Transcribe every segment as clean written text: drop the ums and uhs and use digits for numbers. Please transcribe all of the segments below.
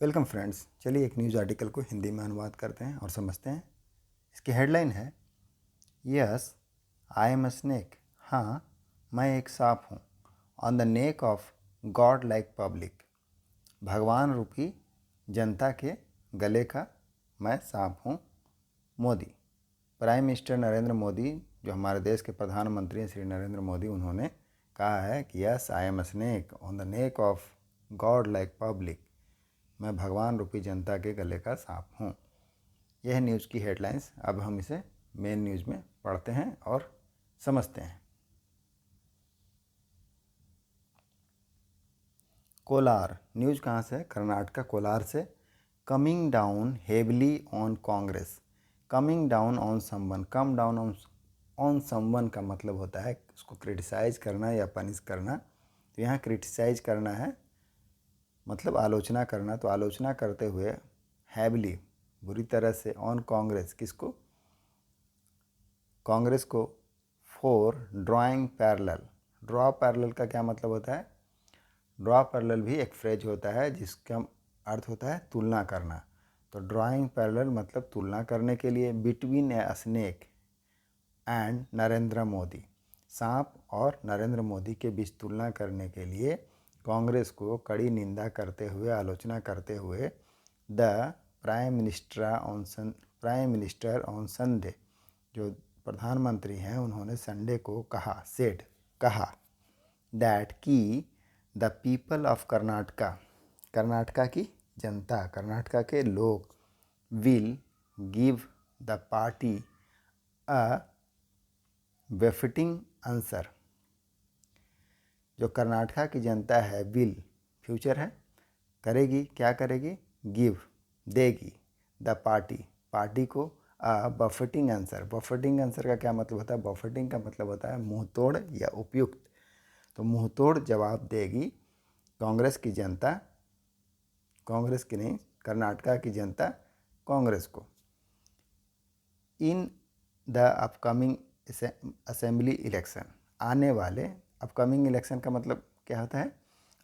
Welcome friends. चलिए एक news article को हिंदी में अनुवाद करते हैं और समझते हैं। इसकी हेडलाइन है yes I am a snake. हाँ, मैं एक सांप हूँ। On the neck of God like public. भगवान रूपी जनता के गले का मैं सांप हूँ। मोदी, प्राइम मिनिस्टर नरेंद्र मोदी, जो हमारे देश के प्रधानमंत्री हैं श्री नरेंद्र मोदी, उन्होंने कहा है कि yes I am a snake on the neck of God like public. मैं भगवान रूपी जनता के गले का सांप हूँ। यह न्यूज़ की हेडलाइंस। अब हम इसे मेन न्यूज़ में पढ़ते हैं और समझते हैं। कोलार न्यूज़ कहाँ से? कर्नाटक कोलार से। Coming down heavily on Congress. Coming down on someone. Come down on someone का मतलब होता है उसको क्रिटिसाइज करना या पनिश करना। तो यहाँ क्रिटिसाइज करना है, मतलब आलोचना करना। तो आलोचना करते हुए हैवली, बुरी तरह से, ऑन कांग्रेस, किसको? कांग्रेस को। For drawing parallel. Draw parallel का क्या मतलब होता है? ड्रॉ पैरेलल भी एक फ्रेज होता है जिसका अर्थ होता है तुलना करना। तो ड्राइंग पैरेलल मतलब तुलना करने के लिए। Between a snake and Narendra Modi. सांप और नरेंद्र मोदी के बीच तुलना करने के लिए कांग्रेस को कड़ी निंदा करते हुए, आलोचना करते हुए the prime minister on Sunday, जो प्रधानमंत्री हैं, उन्होंने संडे को कहा, सेड, कहा, दैट कि the people of Karnataka, Karnataka की जनता, कर्नाटका के लोग, will give the party a befitting answer. जो कर्नाटका की जनता है, विल फ्यूचर है, करेगी, क्या करेगी? गिव, देगी, द पार्टी को बफेटिंग आंसर। बफेटिंग आंसर का क्या मतलब होता है? बफेटिंग का मतलब होता है मुंह तोड़ या उपयुक्त। तो मुंह तोड़ जवाब देगी कांग्रेस की जनता, कांग्रेस की नहीं, कर्नाटका की जनता कांग्रेस को, in the upcoming assembly election. आने वाले, अपकमिंग इलेक्शन का मतलब क्या होता है?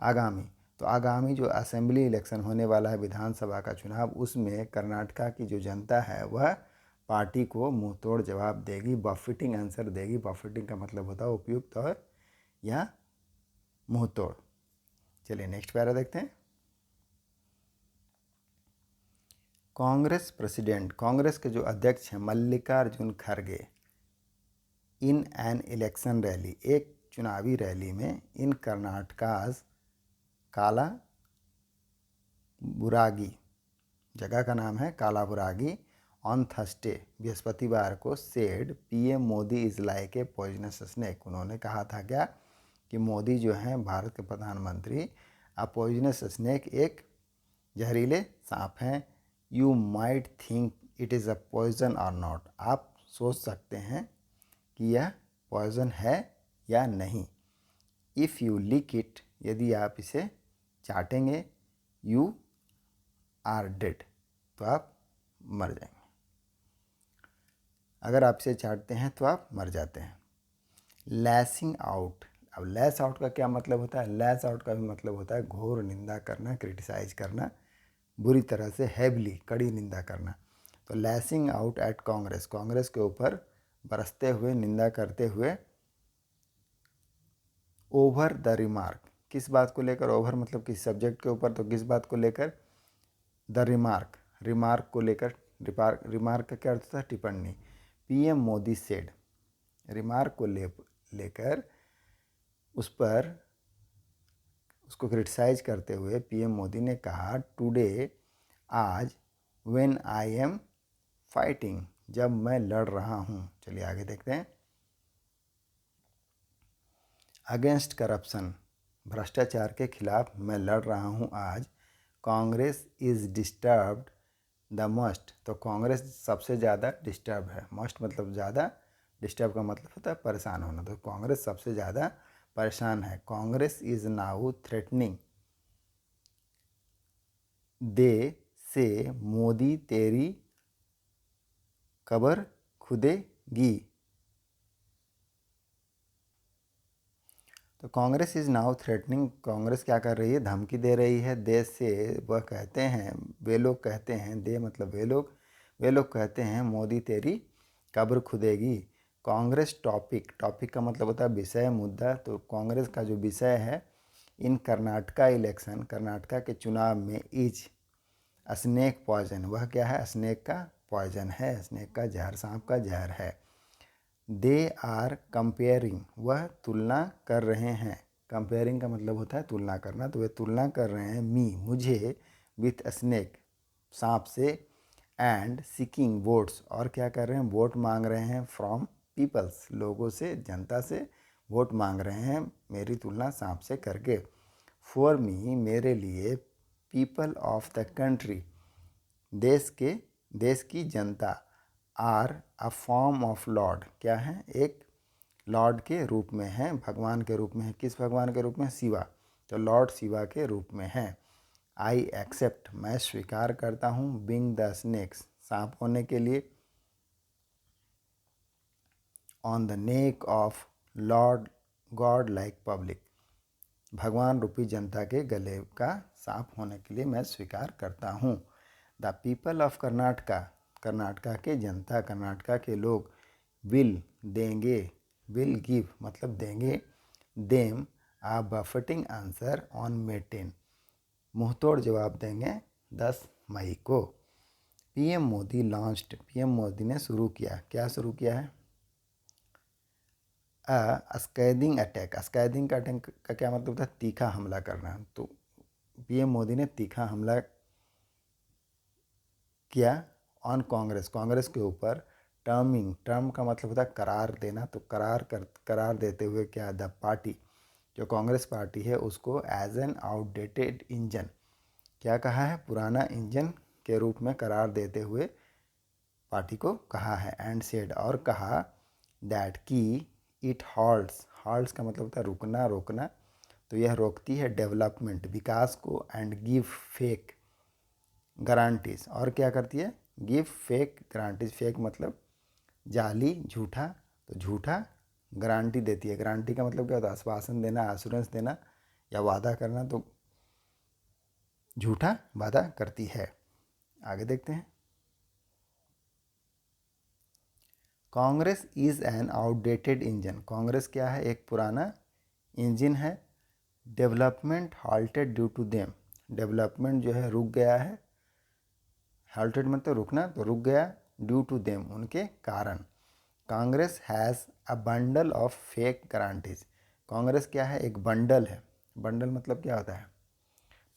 आगामी। तो आगामी जो असेंबली इलेक्शन होने वाला है, विधानसभा का चुनाव, उसमें कर्नाटका की जो जनता है वह पार्टी को मुंह तोड़ जवाब देगी, बफिटिंग आंसर देगी। बफिटिंग का मतलब होता है उपयुक्त और या मुंह तोड़। चलिए नेक्स्ट पैरा देखते हैं। कांग्रेस प्रेसिडेंट, कांग्रेस के जो अध्यक्ष हैं मल्लिकार्जुन खड़गे, इन एन इलेक्शन रैली, एक चुनावी रैली में, इन कर्नाटकाज काला बुरागी, जगह का नाम है काला बुरागी, ऑन थर्सडे, बृहस्पतिवार को, said PM Modi is like a poisonous snake. उन्होंने कहा था क्या? कि मोदी जो हैं भारत के प्रधानमंत्री, अ पॉइजनस स्नेक, एक जहरीले सांप हैं। You might think it is a poison और नॉट। आप सोच सकते हैं कि यह पॉइजन है या नहीं। इफ़ यू लिक इट, यदि आप इसे चाटेंगे, यू आर डेड, तो आप मर जाएंगे। अगर आप इसे चाटते हैं तो आप मर जाते हैं। Lensing out. अब लैस आउट का क्या मतलब होता है? लैस आउट का भी मतलब होता है घोर निंदा करना, क्रिटिसाइज करना, बुरी तरह से, हैवली, कड़ी निंदा करना। तो lensing out at Congress, Congress के ऊपर बरसते हुए, निंदा करते हुए। ओवर द रिमार्क, किस बात को लेकर? ओवर मतलब किस सब्जेक्ट के ऊपर, तो किस बात को लेकर? द रिमार्क, रिमार्क को लेकर। रिमार्क का क्या अर्थ होता है? टिप्पणी। पीएम मोदी सेड, रिमार्क को लेकर उस पर, उसको क्रिटिसाइज करते हुए पीएम मोदी ने कहा, टुडे, आज, व्हेन आई एम फाइटिंग, जब मैं लड़ रहा हूँ। चलिए आगे देखते हैं। अगेंस्ट करप्शन, भ्रष्टाचार के खिलाफ मैं लड़ रहा हूँ आज। Congress is disturbed the must, तो कांग्रेस सबसे ज़्यादा डिस्टर्ब है। मस्ट मतलब ज़्यादा, डिस्टर्ब का मतलब होता है परेशान होना। तो कांग्रेस सबसे ज़्यादा परेशान है। कांग्रेस इज़ नाउ थ्रेटनिंग, दे से मोदी तेरी कब्र खुदेगी। तो Congress is now threatening, Congress क्या कर रही है, धमकी दे रही है देश से। वह कहते हैं, वे लोग कहते हैं, दे मतलब वे लोग कहते हैं मोदी तेरी कब्र खुदेगी। कांग्रेस टॉपिक, टॉपिक का मतलब होता है विषय, मुद्दा। तो कांग्रेस का जो विषय है इन कर्नाटका इलेक्शन, कर्नाटका के चुनाव में, इज स्नेक पॉइजन, वह क्या है, स्नेक का पॉइजन है, स्नेक का जहर, सांप का जहर है। दे आर कंपेयरिंग, वह तुलना कर रहे हैं, कंपेयरिंग का मतलब होता है तुलना करना, तो वे तुलना कर रहे हैं मी मुझे, विथ स्नेक सांप से, एंड सीकिंग वोट्स, और क्या कर रहे हैं, वोट मांग रहे हैं, फ्रॉम पीपल्स, लोगों से, जनता से वोट मांग रहे हैं मेरी तुलना सांप से करके। फॉर मी, मेरे लिए, पीपल ऑफ द कंट्री, देश की जनता, are a form of lord, क्या है, एक लॉर्ड के रूप में है, भगवान के रूप में है। किस भगवान के रूप में, शिवा, तो लॉर्ड शिवा के रूप में है। आई एक्सेप्ट, मैं स्वीकार करता हूँ, बीइंग द स्नेक्स, सांप होने के लिए, on the neck of Lord God like public, भगवान रूपी जनता के गले का सांप होने के लिए मैं स्वीकार करता हूँ। The people of Karnataka, Karnataka के जनता, कर्नाटका के लोग, विल देंगे, विल गिव मतलब देंगे, them a befitting answer on May 10, मुंहतोड़ जवाब देंगे 10 मई को। PM Modi launched, PM Modi ने शुरू किया, क्या शुरू किया है, स्कैदिंग अटैक, स्कैदिंग का अटैक का क्या मतलब होता है, तीखा हमला करना। तो पीएम मोदी ने तीखा हमला किया ऑन कांग्रेस, कांग्रेस के ऊपर, टर्मिंग, टर्म का मतलब होता है करार देना, तो करार देते हुए क्या, द पार्टी, जो कांग्रेस पार्टी है उसको, एज एन आउटडेटेड इंजन, क्या कहा है, पुराना इंजन के रूप में करार देते हुए पार्टी को कहा है। एंड सेड, और कहा, दैट की इट हॉल्ट्स, हॉल्ट्स का मतलब होता है रुकना, रोकना, तो यह रोकती है डेवलपमेंट, विकास को, एंड गिव फेक गारंटीज, और क्या करती है, गिव फेक गारंटीज, फेक मतलब जाली, झूठा, तो झूठा गारंटी देती है। गारंटी का मतलब क्या होता है, आश्वासन देना, एश्योरेंस देना या वादा करना, तो झूठा वादा करती है। आगे देखते हैं। Congress is an outdated engine, Congress क्या है, एक पुराना इंजन है। Development halted due to them, development जो है रुक गया है, हाल्टेड मतलब रुकना, तो रुक गया, ड्यू टू देम उनके कारण। Congress has a bundle of fake guarantees, Congress क्या है, एक बंडल है, बंडल मतलब क्या होता है,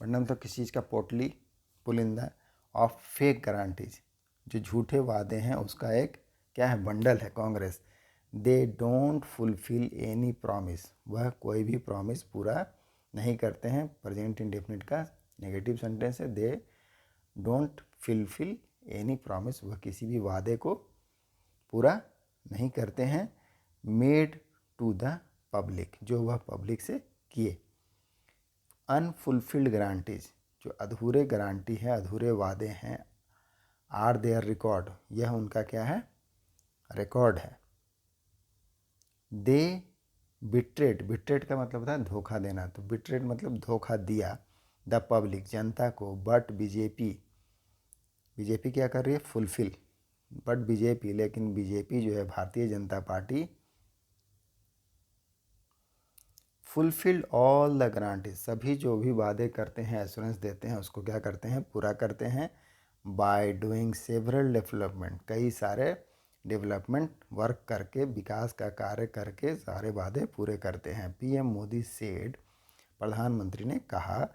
बंडल तो किसी चीज़ का पोटली, पुलिंदा, ऑफ फेक गारंटीज, जो झूठे वादे हैं उसका एक क्या है, बंडल है Congress. They don't fulfil any promise, वह कोई भी प्रॉमिस पूरा नहीं करते हैं, प्रेजेंट इंडेफिनिट का नेगेटिव सेंटेंस है, they don't fulfil any promise, वह किसी भी वादे को पूरा नहीं करते हैं, मेड टू द पब्लिक, जो वह पब्लिक से किए। अनफुलफिल्ड गारंटीज, जो अधूरे गारंटी है, अधूरे वादे हैं, आर देयर रिकॉर्ड, यह उनका क्या है, रिकॉर्ड है। दे बिट्रेड, बिट्रेड का मतलब होता है धोखा देना, तो बिट्रेड मतलब धोखा दिया, द पब्लिक, जनता को, बट बीजेपी, बीजेपी क्या कर रही है, फुलफिल, बट बीजेपी, लेकिन बीजेपी जो है भारतीय जनता party, fulfilled all the guarantees, सभी जो भी वादे करते हैं, एश्योरेंस देते हैं, उसको क्या करते हैं, पूरा करते हैं। बाय डूइंग सेवरल डेवलपमेंट, कई सारे डेवलपमेंट वर्क करके, विकास का कार्य करके सारे वादे पूरे करते हैं। पीएम मोदी सेड, प्रधानमंत्री ने कहा,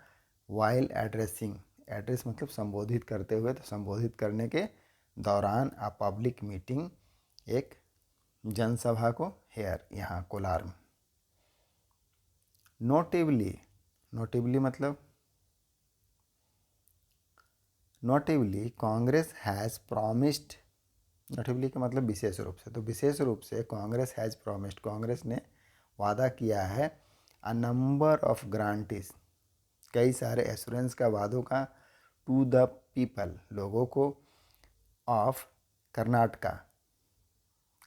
वाइल एड्रेसिंग, एड्रेस मतलब संबोधित करते हुए, तो संबोधित करने के दौरान, अ पब्लिक मीटिंग, एक जनसभा को, हेयर यहाँ कोलार में। नोटेबली, नोटेबली मतलब, notably Congress has promised, notably का मतलब विशेष रूप से, तो विशेष रूप से कांग्रेस हैज़ प्रॉमिस्ड, कांग्रेस ने वादा किया है, अ नंबर ऑफ गारंटीज, कई सारे एश्योरेंस का, वादों का, टू द पीपल, लोगों को, ऑफ कर्नाटका,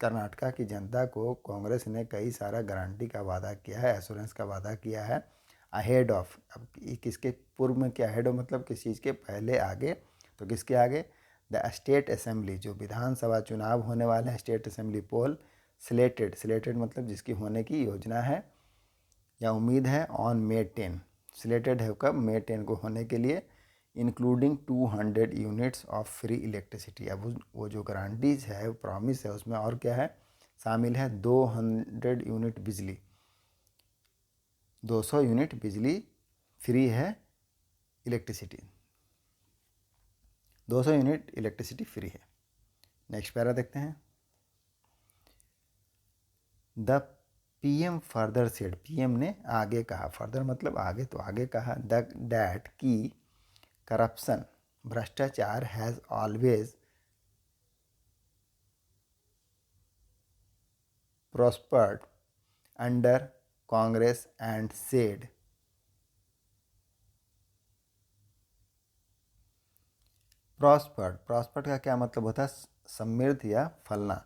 कर्नाटका की जनता को कांग्रेस ने कई सारा गारंटी का वादा किया है, एश्योरेंस का वादा किया है अहेड ऑफ। अब किसके पूर्व में क्या, अहेड ऑफ मतलब किस चीज़ के पहले आगे, तो किसके आगे, द स्टेट असेंबली, जो विधानसभा चुनाव होने वाले हैं, स्टेट असेंबली पोल स्लेटेड मतलब जिसकी होने की योजना है या उम्मीद है, ऑन May 10, स्लेटेड है कब, May 10 को होने के लिए, including 200 units of free electricity. अब वो जो गारंटीज है, वो प्रॉमिस है, उसमें और क्या है शामिल है, 200 यूनिट बिजली, 200 यूनिट बिजली फ्री है, इलेक्ट्रिसिटी 200 यूनिट इलेक्ट्रिसिटी फ्री है। नेक्स्ट पैरा देखते हैं। The PM further said, PM ने आगे कहा, फर्दर मतलब आगे, तो आगे कहा, द डैट की करप्शन, भ्रष्टाचार has always prospered under Congress and said. Prospered का क्या मतलब होता है, समृद्ध या फलना।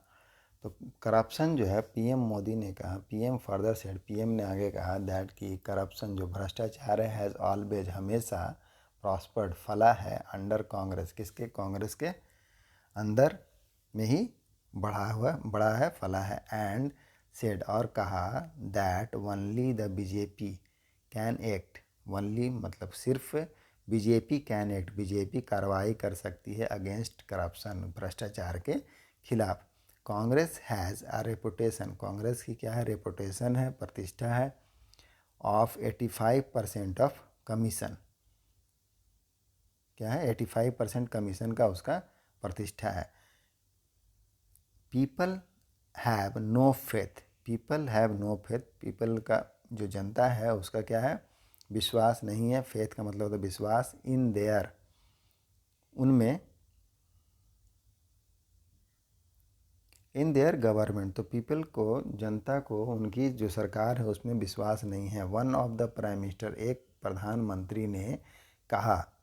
तो करप्शन जो है, पीएम मोदी ने कहा, पीएम फर्दर सेड, पीएम ने आगे कहा दैट की करप्शन जो भ्रष्टाचार है, हैज़ ऑलवेज हमेशा प्रॉस्पर्ड फला है, अंडर कांग्रेस, किसके, कांग्रेस के अंदर में ही बढ़ा है, फला है, एंड सेड और कहा that only the BJP can act, only मतलब सिर्फ बीजेपी कैन एक्ट, बीजेपी कार्रवाई कर सकती है अगेंस्ट करप्शन, भ्रष्टाचार के खिलाफ। Congress has a reputation, Congress की क्या है, रेपुटेशन है, प्रतिष्ठा है, ऑफ 85% ऑफ कमीशन, क्या है, 85% कमीशन का उसका प्रतिष्ठा है। People have no faith, people have no faith, people का जो जनता है उसका क्या है, विश्वास नहीं है, फेथ का मतलब होता है विश्वास, इन देयर, उनमें, इन देयर गवर्नमेंट, तो पीपल को, जनता को उनकी जो सरकार है उसमें विश्वास नहीं है। One of the prime minister, एक प्रधानमंत्री ने कहा,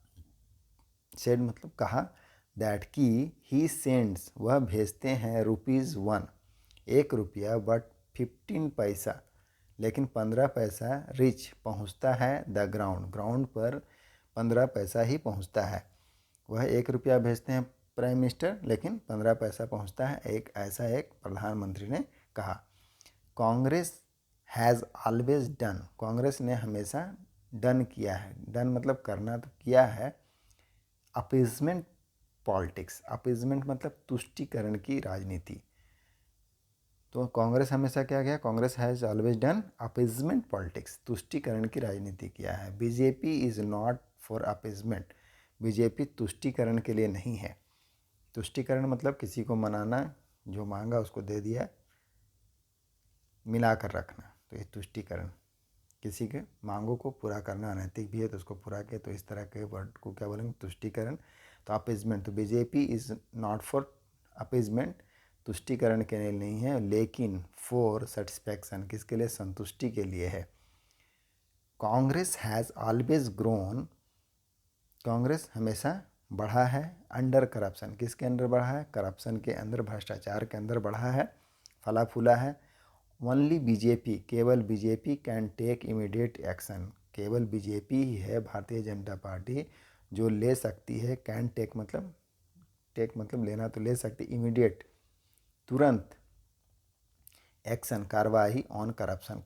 सेड मतलब कहा, दैट की ही सेंड्स, वह भेजते हैं, ₹1, 1 रुपया, बट 15 पैसा, लेकिन 15 पैसा रिच पहुंचता है, द ग्राउंड, ग्राउंड पर 15 पैसा ही पहुंचता है। वह 1 रुपया भेजते हैं प्राइम मिनिस्टर, लेकिन 15 पैसा पहुंचता है, एक ऐसा एक प्रधानमंत्री ने कहा। Congress has always done, Congress ने हमेशा डन किया है, डन मतलब करना तो किया है, अपीजमेंट पॉलिटिक्स, अपीजमेंट मतलब तुष्टिकरण की राजनीति। तो कांग्रेस हमेशा क्या किया, Congress has always done appeasement politics, तुष्टिकरण की राजनीति किया है। BJP is not for appeasement, BJP तुष्टिकरण के लिए नहीं है। तुष्टिकरण मतलब किसी को मनाना, जो मांगा उसको दे दिया, मिला कर रखना, तो ये तुष्टिकरण, किसी के मांगों को पूरा करना, अनैतिक भी है तो उसको पूरा किया, तो इस तरह के वर्ड को क्या बोलेंगे, तुष्टिकरण। तो अपीजमेंट, तो BJP is not for appeasement, तुष्टिकरण के लिए नहीं है, लेकिन फॉर सेटिस्फैक्शन, किसके लिए, संतुष्टि के लिए है। Congress has always grown, Congress हमेशा बढ़ा है, अंडर करप्शन, किसके अंदर बढ़ा है, करप्शन के अंदर, भ्रष्टाचार के अंदर बढ़ा है, फला फूला है। ओनली बीजेपी, केवल BJP can take immediate action, केवल बीजेपी ही है, भारतीय जनता पार्टी, जो ले सकती है, कैन टेक मतलब लेना, तो ले सकती, इमीडिएट तुरंत, एक्शन कार्रवाई, ऑन करप्शन,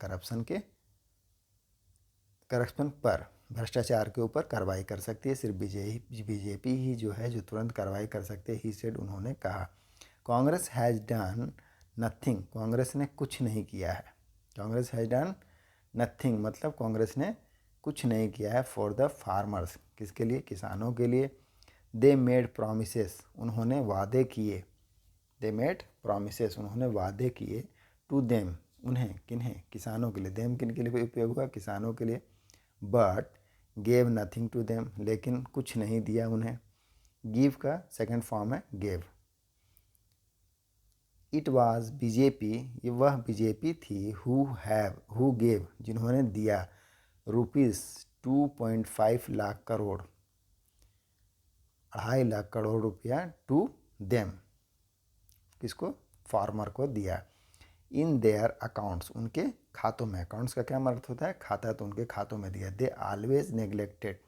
करप्शन पर, भ्रष्टाचार के ऊपर कार्रवाई कर सकती है, सिर्फ बीजेपी ही जो है जो तुरंत कार्रवाई कर सकते हैं, ही सेड, उन्होंने कहा। Congress has done nothing, Congress ने कुछ नहीं किया है, कांग्रेस हैज़ डन नथिंग मतलब कांग्रेस ने कुछ नहीं किया है, फॉर द फार्मर्स, किसके लिए, किसानों के लिए। दे मेड प्रोमिसेस, उन्होंने वादे किए, दे मेड प्रोमिसेस, उन्होंने वादे किए, टू देम, उन्हें, किन्हें, किसानों के लिए, देम किन के लिए उपयोग हुआ, किसानों के लिए, but gave nothing to them, लेकिन कुछ नहीं दिया उन्हें। गिव का सेकंड फॉर्म है गेव। इट वाज बीजेपी, ये वह बीजेपी थी, हु गेव, जिन्होंने दिया, ₹2.5 लाख करोड़, 2.5 लाख करोड़ रुपया, टू देम, किसको, फार्मर को दिया इन देयर अकाउंट्स, उनके खातों में। अकाउंट्स का क्या अर्थ होता है? खाता, तो उनके खातों में दिया। दे ऑलवेज नेग्लेक्टेड,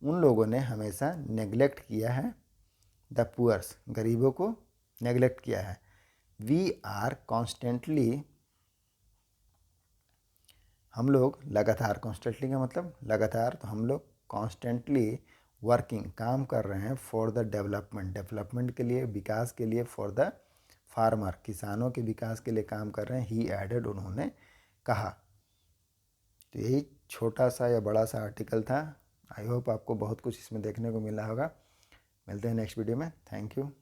उन लोगों ने हमेशा नेग्लेक्ट किया है। द पुअर्स, गरीबों को नेग्लेक्ट किया है। वी आर कॉन्स्टेंटली, हम लोग लगातार, कॉन्स्टेंटली का मतलब लगातार, तो हम लोग कॉन्स्टेंटली वर्किंग, काम कर रहे हैं फॉर द डेवलपमेंट, डेवलपमेंट के लिए, विकास के लिए, फॉर द फार्मर, किसानों के विकास के लिए काम कर रहे हैं। ही एडेड, उन्होंने कहा। तो यही छोटा सा या बड़ा सा आर्टिकल था। आई होप आपको बहुत कुछ इसमें देखने को मिला होगा। मिलते हैं नेक्स्ट वीडियो में। Thank you.